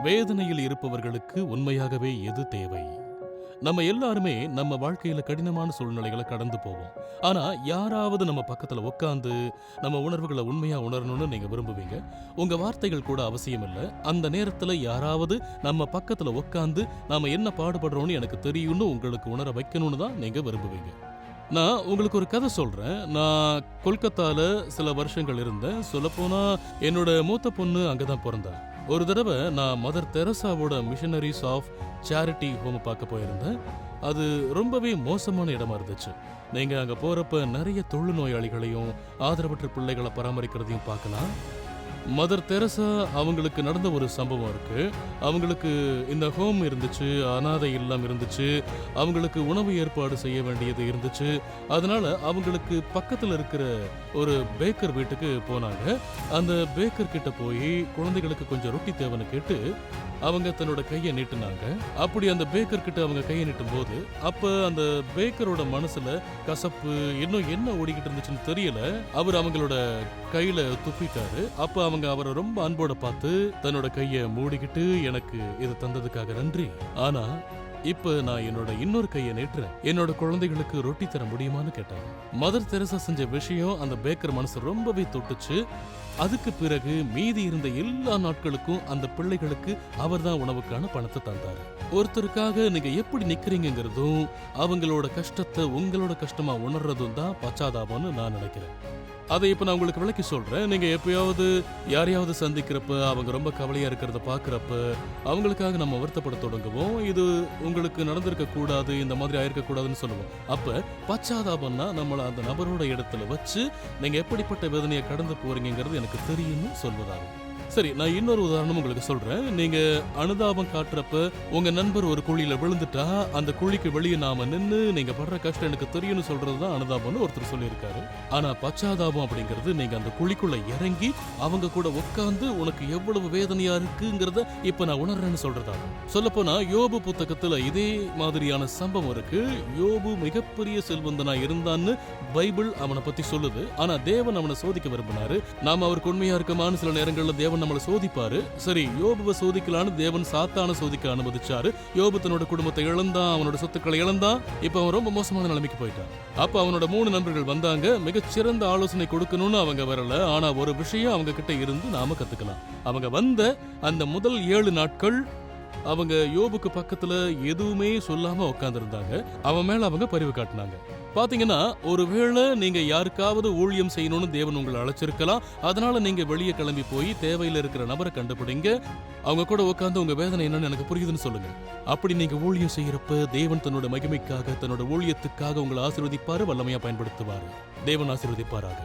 வேதனையில் இருப்பவர்களுக்கு உண்மையாகவே எது தேவை? நம்ம எல்லாருமே நம்ம வாழ்க்கையில கடினமான சூழ்நிலைகளை கடந்து போவோம். ஆனா யாராவது நம்ம பக்கத்துல உட்கார்ந்து நம்ம உணர்வுகளை உண்மையா உணரணும்னு நீங்க விரும்புவீங்க. உங்க வார்த்தைகள் கூட அவசியம் இல்ல. அந்த நேரத்துல யாராவது நம்ம பக்கத்துல உட்கார்ந்து நாம என்ன பாடுபடுறோம்னு எனக்கு தெரியும்னு உங்களுக்கு உணர வைக்கணும்னு தான் நீங்க விரும்புவீங்க. நான் உங்களுக்கு ஒரு கதை சொல்றேன். நான் கொல்கத்தால சில வருஷங்கள் இருந்தேன். சொல்லப்போனா என்னோட மூத்த பொண்ணு அங்கதான் பிறந்தா. ஒரு தடவை நான் மதர் தெரசாவோட மிஷனரிஸ் ஆஃப் சேரிட்டி ஹோம் பார்க்க போயிருந்தேன். அது ரொம்பவே மோசமான இடமா இருந்துச்சு. நீங்க அங்க போறப்ப நிறைய தொழுநோயாளிகளையும் ஆதரவற்ற பிள்ளைகளை பராமரிக்கிறதையும் பார்க்கலாம். மதர் தெரசா அவங்களுக்கு நடந்த ஒரு சம்பவம் இருக்கு. அவங்களுக்கு இந்த ஹோம் இருந்துச்சு, அனாதை இல்லம் இருந்துச்சு, அவங்களுக்கு உணவு ஏற்பாடு செய்ய வேண்டியது இருந்துச்சு. அதனால அவங்களுக்கு பக்கத்துல இருக்கிற ஒரு பேக்கர் வீட்டுக்கு போனாங்க. அந்த பேக்கர் கிட்ட போய் குழந்தைகளுக்கு கொஞ்சம் ரொட்டி தேவைன்னு கேட்டு அவங்க தன்னோட கையை நீட்டுனாங்க. அப்படி அந்த பேக்கர் கிட்ட அவங்க கையை நீட்டும் போது அப்ப அந்த பேக்கரோட மனசுல கசப்பு இன்னும் என்ன ஓடிக்கிட்டு இருந்துச்சுன்னு தெரியல. அவர் அவங்களோட கையில துப்பிட்டாரு. அப்ப அவங்க அவரை ரொம்ப அன்போட பார்த்து தன்னோட கையை மூடிக்கிட்டு எனக்கு இது தந்ததுக்காக நன்றி, ஆனா இப்ப நான் என்னோட இன்னொரு கையை நீட்டுறேன், என்னோட குழந்தைகளுக்கு ரொட்டி தர முடியுமான்னு கேட்டாங்க. மதர் தெரசா செஞ்ச விஷயம் அந்த பேக்கர் மனசு ரொம்பவே தொட்டுச்சு. அதுக்கு பிறகு மீதி இருந்த எல்லா நாட்களுக்கும் அந்த பிள்ளைகளுக்கு அவர்தான் உணவுக்கான பணத்தை தந்தாரு. ஒருத்தருக்காக நீங்க எப்படி நிக்கிறீங்கிறதும் அவங்களோட கஷ்டத்தை உங்களோட கஷ்டமா உணர்றதும் தான் பச்சாதாபம்னு நான் நினைக்கிறேன். அதை இப்ப நான் உங்களுக்கு விளக்கி சொல்றேன். நீங்க எப்பயாவது யாரையாவது சந்திக்கிறப்ப அவங்க ரொம்ப கவலையா இருக்கிறத பாக்குறப்ப அவங்களுக்காக நம்ம வருத்தப்பட தொடங்குவோம். இது உங்களுக்கு நடந்திருக்க கூடாது, இந்த மாதிரி ஆயிருக்க கூடாதுன்னு சொல்லுவோம். அப்ப பச்சாதாபம்னா நம்மள அந்த நபரோட இடத்துல வச்சு நீங்க எப்படிப்பட்ட வேதனையை கடந்து போறீங்கிறது எனக்கு தெரியும்னு சொல்வதாகும். சரி, நான் இன்னொரு உதாரணம் உங்களுக்கு சொல்றேன். நீங்க அனுதாபம் காட்டுறப்ப உங்க நண்பர் ஒரு குழியில விழுந்துட்டா அந்த குழிக்கு வெளியே நாம நின்னு நீங்க படுற கஷ்டம் எனக்கு தெரியும்னு சொல்றதுதான் அனுதாபம்னு ஒருத்தர் சொல்லியிருக்காரு. ஆனா பச்சாதாபம் அப்படிங்கிறது நீங்க அந்த குழிக்குள்ள இறங்கி அவங்க கூட உட்கார்ந்து உனக்கு எவ்வளவு வேதனையா இருக்குங்கிறத இப்ப நான் உணர்றேன்னு சொல்றதாகும். சொல்லப்போனா யோபு புத்தகத்துல இதே மாதிரியான சம்பவம் இருக்கு. யோபு மிகப்பெரிய செல்வந்தனா இருந்தான்னு பைபிள் அவனை பத்தி சொல்லுது. ஆனா தேவன் அவனை சோதிக்க விரும்பினாரு. நாம அவருக்கு உண்மையா இருக்கமான சில நேரங்கள்ல தேவன் நம்மளை சோதிப்பாரு. சரி, யோபுவை சோதிக்கலான்னு தேவன் சாத்தான சோதிக்க அனுமதிச்சாரு. யோபு தன்னோட குடும்பத்தை இழந்தான், அவனோட சொத்துக்களை இழந்தான். இப்ப அவன் ரொம்ப மோசமான நிலைமைக்கு போயிட்டான். அப்ப அவனோட 3 நண்பர்கள் வந்தாங்க. மிகச்சிறந்த ஆலோசனை கொடுக்கணும்னு அவங்க வரல. ஆனா ஒரு விஷயம் அவங்க கிட்ட இருந்து நாம கத்துக்கலாம். அவங்க வந்த அந்த முதல் 7 நாட்கள் அவங்க யோபுக்கு பக்கத்துல எதுவுமே சொல்லாம உட்கார்ந்து இருந்தாங்க. அவன் மேல அவங்க பரிவு காட்டினாங்க. பாத்தீங்கன்னா, ஒருவேளை நீங்க யாருக்காவது ஊழியம் செய்யணும்னு தேவன் உங்களை அழைச்சிருக்கலாம். அதனால நீங்க வெளியே கிளம்பி போய் தேவையில இருக்கிற நபரை கண்டுபிடிங்க. அவங்க கூட உட்கார்ந்து உங்க வேதனை என்னன்னு எனக்கு புரியுதுன்னு சொல்லுங்க. அப்படி நீங்க ஊழியம் செய்யறப்ப தேவன் தன்னோட மகிமைக்காக, தன்னோட ஊழியத்துக்காக உங்களை ஆசீர்வதிப்பாரு, வல்லமையா பயன்படுத்துவாரு. தேவன் ஆசீர்வதிப்பாராக.